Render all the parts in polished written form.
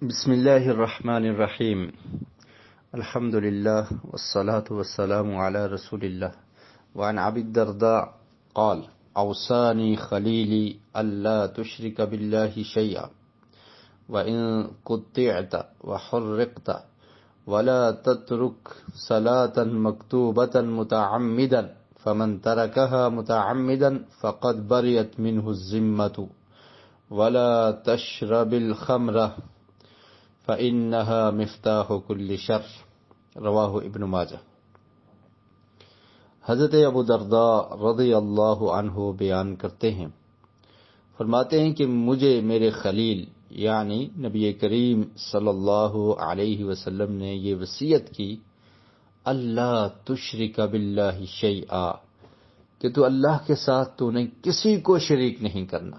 بسم الله الرحمن الرحيم. الحمد لله والصلاة والسلام على رسول الله. وعن أبي الدرداء قال: أوصاني خليلي ألا تشرك بالله شيئا وإن قطعت وحرقت ولا تترك صلاة مكتوبة متعمدا فمن تركها متعمدا فقد برئت منه الذمة ولا تشرب الخمر فإنها مفتاح كل شر. رواہ ابن ماجہ. حضرت ابو درداء رضی اللہ عنہ بیان کرتے ہیں، فرماتے ہیں کہ مجھے میرے خلیل یعنی نبی کریم صلی اللہ علیہ وسلم نے یہ وصیت کی، اللہ تشرک باللہ شیئا، کہ تو اللہ کے ساتھ تو نے کسی کو شریک نہیں کرنا،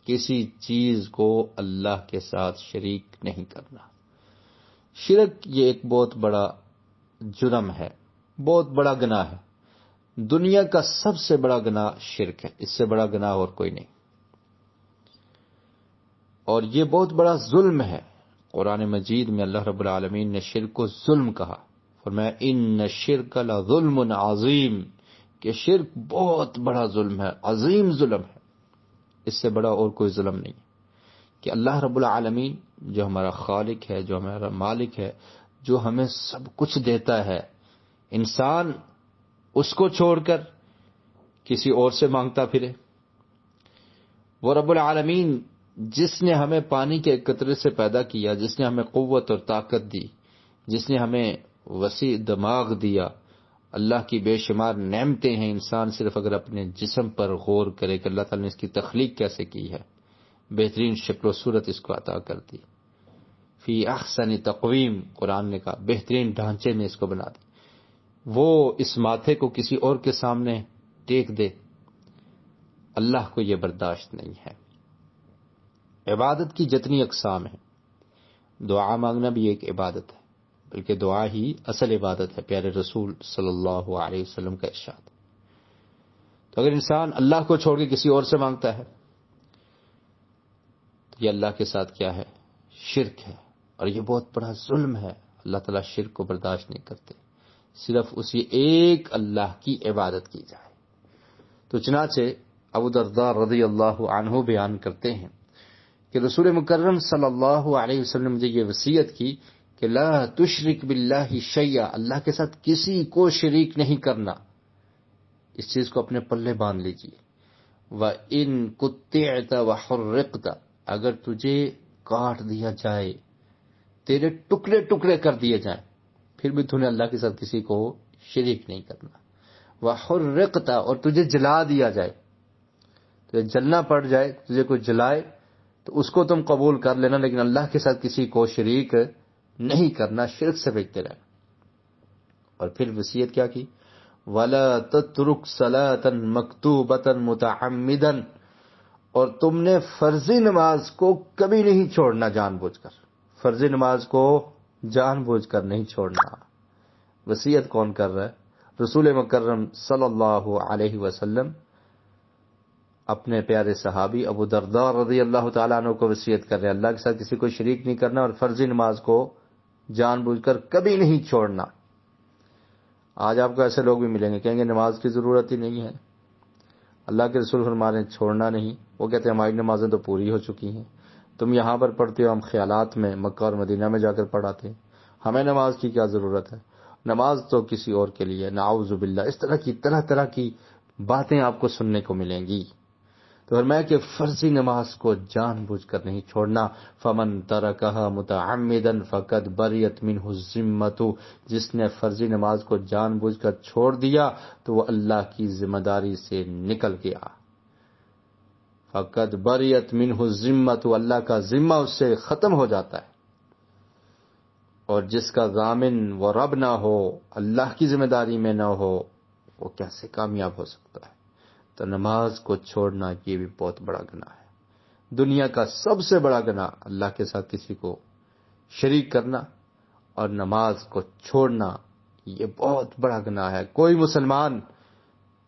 کسی چیز کو اللہ کے ساتھ شریک نہیں کرنا۔ شرک یہ ایک بہت بڑا جرم ہے، بہت بڑا گناہ ہے۔ دنیا کا سب سے بڑا گناہ شرک ہے، اس سے بڑا گناہ اور کوئی نہیں، اور یہ بہت بڑا ظلم ہے۔ قرآن مجید میں اللہ رب العالمین نے شرک کو ظلم کہا، فرمایا ان الشرک لظلم عظیم، کہ شرک بہت بڑا ظلم ہے، عظیم ظلم ہے، اس سے بڑا اور کوئی ظلم نہیں کہ اللہ رب العالمین جو ہمارا خالق ہے، جو ہمارا مالک ہے، جو ہمیں سب کچھ دیتا ہے، انسان اس کو چھوڑ کر کسی اور سے مانگتا پھرے۔ وہ رب العالمین جس نے ہمیں پانی کے ایک قطرے سے پیدا کیا، جس نے ہمیں قوت اور طاقت دی، جس نے ہمیں وسیع دماغ دیا، اللہ کی بے شمار نعمتیں ہیں۔ انسان صرف اگر اپنے جسم پر غور کرے کہ اللہ تعالیٰ نے اس کی تخلیق کیسے کی ہے، بہترین شکل و صورت اس کو عطا کر دی، فی احسن تقویم، قرآن نے کہا بہترین ڈھانچے میں اس کو بنا دی، وہ اس ماتھے کو کسی اور کے سامنے ٹیک دے، اللہ کو یہ برداشت نہیں ہے۔ عبادت کی جتنی اقسام ہیں، دعا مانگنا بھی ایک عبادت ہے، بلکہ دعا ہی اصل عبادت ہے، پیارے رسول صلی اللہ علیہ وسلم کا ارشاد۔ تو اگر انسان اللہ کو چھوڑ کے کسی اور سے مانگتا ہے تو یہ اللہ کے ساتھ کیا ہے؟ شرک ہے، اور یہ بہت بڑا ظلم ہے۔ اللہ تعالیٰ شرک کو برداشت نہیں کرتے، صرف اسی ایک اللہ کی عبادت کی جائے۔ تو چنانچہ ابو درداء رضی اللہ عنہ بیان کرتے ہیں کہ رسول مکرم صلی اللہ علیہ وسلم نے مجھے یہ وصیت کی کہ لا تشرک باللہ شیئا، اللہ کے ساتھ کسی کو شریک نہیں کرنا۔ اس چیز کو اپنے پلے باندھ لیجئے۔ وَإِن قُطِعْتَ وَحُرِّقْتَ، اگر تجھے کاٹ دیا جائے، تیرے ٹکڑے ٹکڑے کر دیے جائیں، پھر بھی تو نے اللہ کے ساتھ کسی کو شریک نہیں کرنا۔ وَحُرِّقْتَ، اور تجھے جلا دیا جائے، تجھے جلنا پڑ جائے، تجھے کوئی جلائے تو اس کو تم قبول کر لینا، لیکن اللہ کے ساتھ کسی کو شریک نہیں کرنا، شرک سے بچتے رہنا۔ اور پھر وصیت کیا کی؟ وَلَا تَتْرُكْ صَلَاةً مَكْتُوبَةً مُتَعَمِّدًا، اور تم نے فرضی نماز کو کبھی نہیں چھوڑنا، جان بوجھ کر فرضی نماز کو جان بوجھ کر نہیں چھوڑنا۔ وصیت کون کر رہا ہے؟ رسول مکرم صلی اللہ علیہ وسلم اپنے پیارے صحابی ابو درداء رضی اللہ تعالیٰ عنہ کو وصیت کر رہے ہیں، اللہ کے ساتھ کسی کو شریک نہیں کرنا اور فرضی نماز کو جان بوجھ کر کبھی نہیں چھوڑنا۔ آج آپ کو ایسے لوگ بھی ملیں گے، کہیں گے نماز کی ضرورت ہی نہیں ہے، اللہ کے رسول فرما رہے ہیں چھوڑنا نہیں۔ وہ کہتے ہیں ہماری نمازیں تو پوری ہو چکی ہیں، تم یہاں پر پڑھتے ہو، ہم خیالات میں مکہ اور مدینہ میں جا کر پڑھاتے ہیں، ہمیں نماز کی کیا ضرورت ہے، نماز تو کسی اور کے لیے، نعوذ باللہ۔ اس طرح طرح کی باتیں آپ کو سننے کو ملیں گی۔ تو فرمایا کہ فرضی نماز کو جان بوجھ کر نہیں چھوڑنا۔ فمن ترکھا متعمدا فقد بریت منہ الذمۃ، جس نے فرضی نماز کو جان بوجھ کر چھوڑ دیا تو وہ اللہ کی ذمہ داری سے نکل گیا۔ فقد بریت منہ الذمۃ، اللہ کا ذمہ اس سے ختم ہو جاتا ہے، اور جس کا ضامن وہ رب نہ ہو، اللہ کی ذمہ داری میں نہ ہو، وہ کیسے کامیاب ہو سکتا ہے؟ تو نماز کو چھوڑنا یہ بھی بہت بڑا گناہ ہے۔ دنیا کا سب سے بڑا گناہ اللہ کے ساتھ کسی کو شریک کرنا، اور نماز کو چھوڑنا یہ بہت بڑا گناہ ہے۔ کوئی مسلمان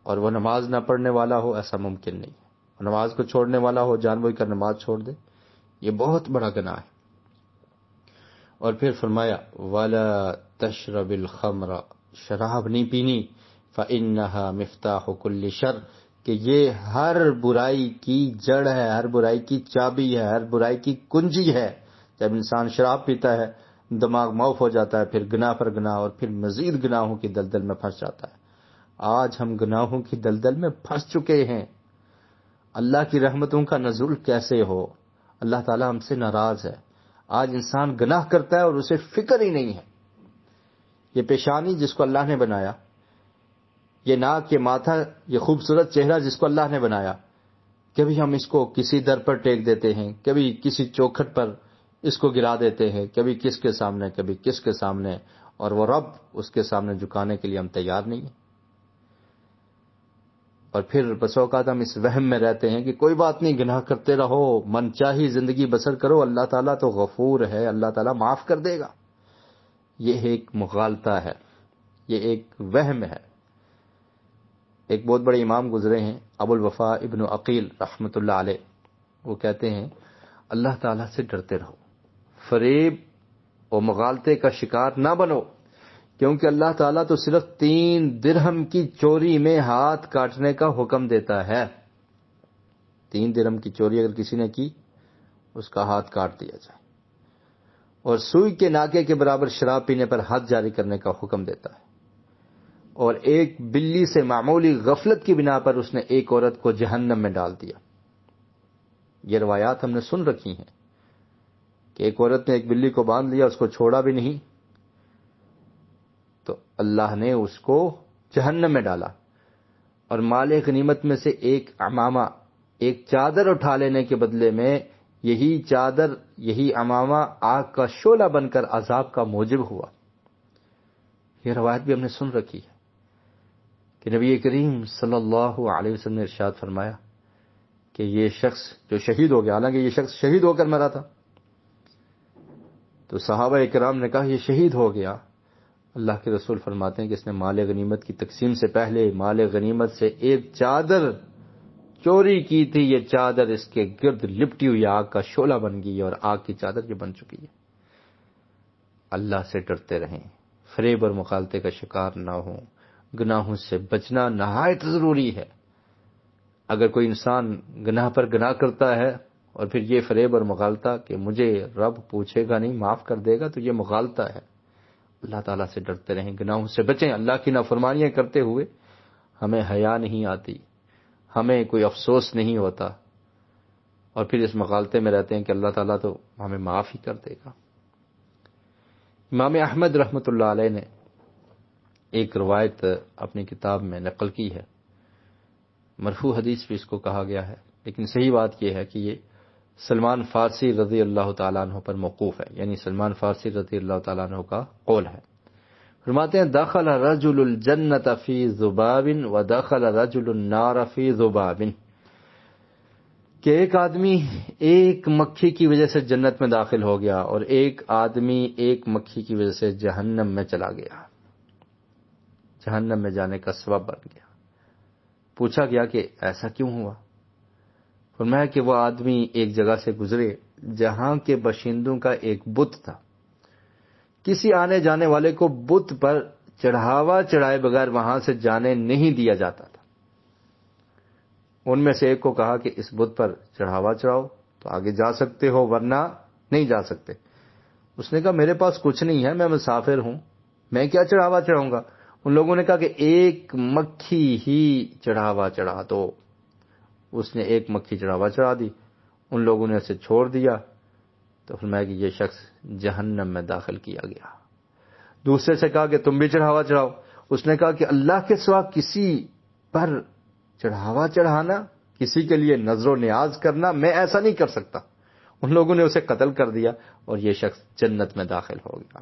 اور وہ نماز نہ پڑھنے والا ہو، ایسا ممکن نہیں ہے، اور نماز کو چھوڑنے والا ہو، جان بوجھ کر نماز چھوڑ دے، یہ بہت بڑا گناہ ہے۔ اور پھر فرمایا وَلَا تَشْرَبِ الْخَمْرَ، شراب نہیں پینی، فَإِنَّهَا مِفْتَاحُ كُلِّ شَرٍ، کہ یہ ہر برائی کی جڑ ہے، ہر برائی کی چابی ہے، ہر برائی کی کنجی ہے۔ جب انسان شراب پیتا ہے دماغ معاف ہو جاتا ہے، پھر گناہ پر گناہ، اور پھر مزید گناہوں کی دلدل میں پھنس جاتا ہے۔ آج ہم گناہوں کی دلدل میں پھنس چکے ہیں۔ اللہ کی رحمتوں کا نزول کیسے ہو؟ اللہ تعالی ہم سے ناراض ہے۔ آج انسان گناہ کرتا ہے اور اسے فکر ہی نہیں ہے۔ یہ پیشانی جس کو اللہ نے بنایا، یہ ناک، یہ ماتھا، یہ خوبصورت چہرہ جس کو اللہ نے بنایا، کبھی ہم اس کو کسی در پر ٹیک دیتے ہیں، کبھی کسی چوکھٹ پر اس کو گرا دیتے ہیں، کبھی کس کے سامنے، کبھی کس کے سامنے، اور وہ رب اس کے سامنے جھکانے کے لیے ہم تیار نہیں ہیں۔ اور پھر بس اوقات ہم اس وہم میں رہتے ہیں کہ کوئی بات نہیں، گناہ کرتے رہو، من چاہی زندگی بسر کرو، اللہ تعالیٰ تو غفور ہے، اللہ تعالیٰ معاف کر دے گا۔ یہ ایک مغالطہ ہے، یہ ایک وہم ہے۔ ایک بہت بڑے امام گزرے ہیں، ابو الوفا ابن عقیل رحمۃ اللہ علیہ، وہ کہتے ہیں اللہ تعالیٰ سے ڈرتے رہو، فریب اور مغالطے کا شکار نہ بنو، کیونکہ اللہ تعالیٰ تو صرف 3 درہم کی چوری میں ہاتھ کاٹنے کا حکم دیتا ہے۔ 3 درہم کی چوری اگر کسی نے کی، اس کا ہاتھ کاٹ دیا جائے، اور سوئی کے ناکے کے برابر شراب پینے پر حد جاری کرنے کا حکم دیتا ہے، اور ایک بلی سے معمولی غفلت کی بنا پر اس نے ایک عورت کو جہنم میں ڈال دیا۔ یہ روایات ہم نے سن رکھی ہیں کہ ایک عورت نے ایک بلی کو باندھ لیا، اس کو چھوڑا بھی نہیں، تو اللہ نے اس کو جہنم میں ڈالا، اور مال غنیمت میں سے ایک عمامہ، ایک چادر اٹھا لینے کے بدلے میں یہی چادر، یہی عمامہ آگ کا شعلہ بن کر عذاب کا موجب ہوا۔ یہ روایت بھی ہم نے سن رکھی ہے کہ نبی کریم صلی اللہ علیہ وسلم نے ارشاد فرمایا کہ یہ شخص جو شہید ہو گیا، حالانکہ یہ شخص شہید ہو کر مرا تھا، تو صحابہ کرام نے کہا یہ شہید ہو گیا۔ اللہ کے رسول فرماتے ہیں کہ اس نے مال غنیمت کی تقسیم سے پہلے مال غنیمت سے ایک چادر چوری کی تھی، یہ چادر اس کے گرد لپٹی ہوئی آگ کا شعلہ بن گئی، اور آگ کی چادر یہ بن چکی ہے۔ اللہ سے ڈرتے رہیں، فریب اور مغالطے کا شکار نہ ہوں، گناہوں سے بچنا نہایت ضروری ہے۔ اگر کوئی انسان گناہ پر گناہ کرتا ہے اور پھر یہ فریب اور مغالطہ کہ مجھے رب پوچھے گا نہیں، معاف کر دے گا، تو یہ مغالطہ ہے۔ اللہ تعالیٰ سے ڈرتے رہیں، گناہوں سے بچیں۔ اللہ کی نافرمانیاں کرتے ہوئے ہمیں حیا نہیں آتی، ہمیں کوئی افسوس نہیں ہوتا، اور پھر اس مغالطے میں رہتے ہیں کہ اللہ تعالیٰ تو ہمیں معاف ہی کر دے گا۔ امام احمد رحمۃ اللہ علیہ نے ایک روایت اپنی کتاب میں نقل کی ہے، مرفوع حدیث بھی اس کو کہا گیا ہے، لیکن صحیح بات یہ ہے کہ یہ سلمان فارسی رضی اللہ تعالیٰ عنہ پر موقوف ہے، یعنی سلمان فارسی رضی اللہ تعالیٰ عنہ کا قول ہے۔ فرماتے ہیں دخل رجل الجنت فی ذباب ودخل رجل النار فی ذباب، کہ ایک آدمی ایک مکھی کی وجہ سے جنت میں داخل ہو گیا، اور ایک آدمی ایک مکھی کی وجہ سے جہنم میں چلا گیا، جہنم میں جانے کا سبب بن گیا۔ پوچھا گیا کہ ایسا کیوں ہوا؟ فرمایا کہ وہ آدمی ایک جگہ سے گزرے جہاں کے باشندوں کا ایک بت تھا، کسی آنے جانے والے کو بت پر چڑھاوا چڑھائے بغیر وہاں سے جانے نہیں دیا جاتا تھا۔ ان میں سے ایک کو کہا کہ اس بت پر چڑھاوا چڑھاؤ تو آگے جا سکتے ہو، ورنہ نہیں جا سکتے۔ اس نے کہا میرے پاس کچھ نہیں ہے، میں مسافر ہوں، میں کیا چڑھاوا چڑھاؤں گا؟ ان لوگوں نے کہا کہ ایک مکھی ہی چڑھاوا چڑھا دو۔ اس نے ایک مکھی چڑھاوا چڑھا دی، ان لوگوں نے اسے چھوڑ دیا، تو فرمایا کہ یہ شخص جہنم میں داخل کیا گیا۔ دوسرے سے کہا کہ تم بھی چڑھاوا چڑھاؤ۔ اس نے کہا کہ اللہ کے سوا کسی پر چڑھاوا چڑھانا، کسی کے لیے نظر و نیاز کرنا، میں ایسا نہیں کر سکتا۔ ان لوگوں نے اسے قتل کر دیا، اور یہ شخص جنت میں داخل ہو گیا۔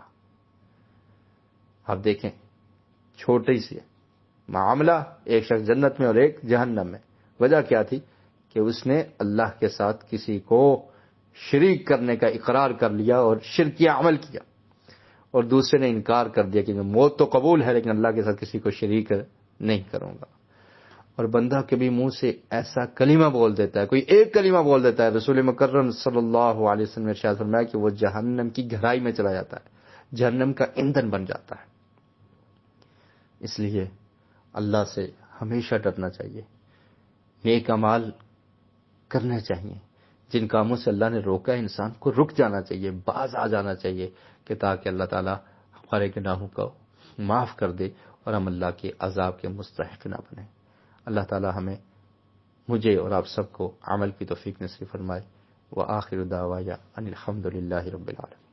آپ دیکھیں چھوٹی سی معاملہ، ایک شخص جنت میں اور ایک جہنم میں۔ وجہ کیا تھی؟ کہ اس نے اللہ کے ساتھ کسی کو شریک کرنے کا اقرار کر لیا اور شرکی عمل کیا، اور دوسرے نے انکار کر دیا کہ موت تو قبول ہے لیکن اللہ کے ساتھ کسی کو شریک نہیں کروں گا۔ اور بندہ کبھی منہ سے ایسا کلمہ بول دیتا ہے، کوئی ایک کلمہ بول دیتا ہے، رسول مکرم صلی اللہ علیہ وسلم نے ارشاد فرمایا کہ وہ جہنم کی گہرائی میں چلا جاتا ہے، جہنم کا ایندھن بن جاتا ہے۔ اس لیے اللہ سے ہمیشہ ڈرنا چاہیے، نیک اعمال کرنے چاہیے، جن کاموں سے اللہ نے روکا ہے انسان کو رک جانا چاہیے، باز آ جانا چاہیے، کہ تاکہ اللہ تعالی ہمارے گناہوں کو معاف کر دے اور ہم اللہ کے عذاب کے مستحق نہ بنیں۔ اللہ تعالی مجھے اور آپ سب کو عمل کی توفیق نصیب فرمائے۔ وآخر دعوایا ان الحمد للہ رب العالمین۔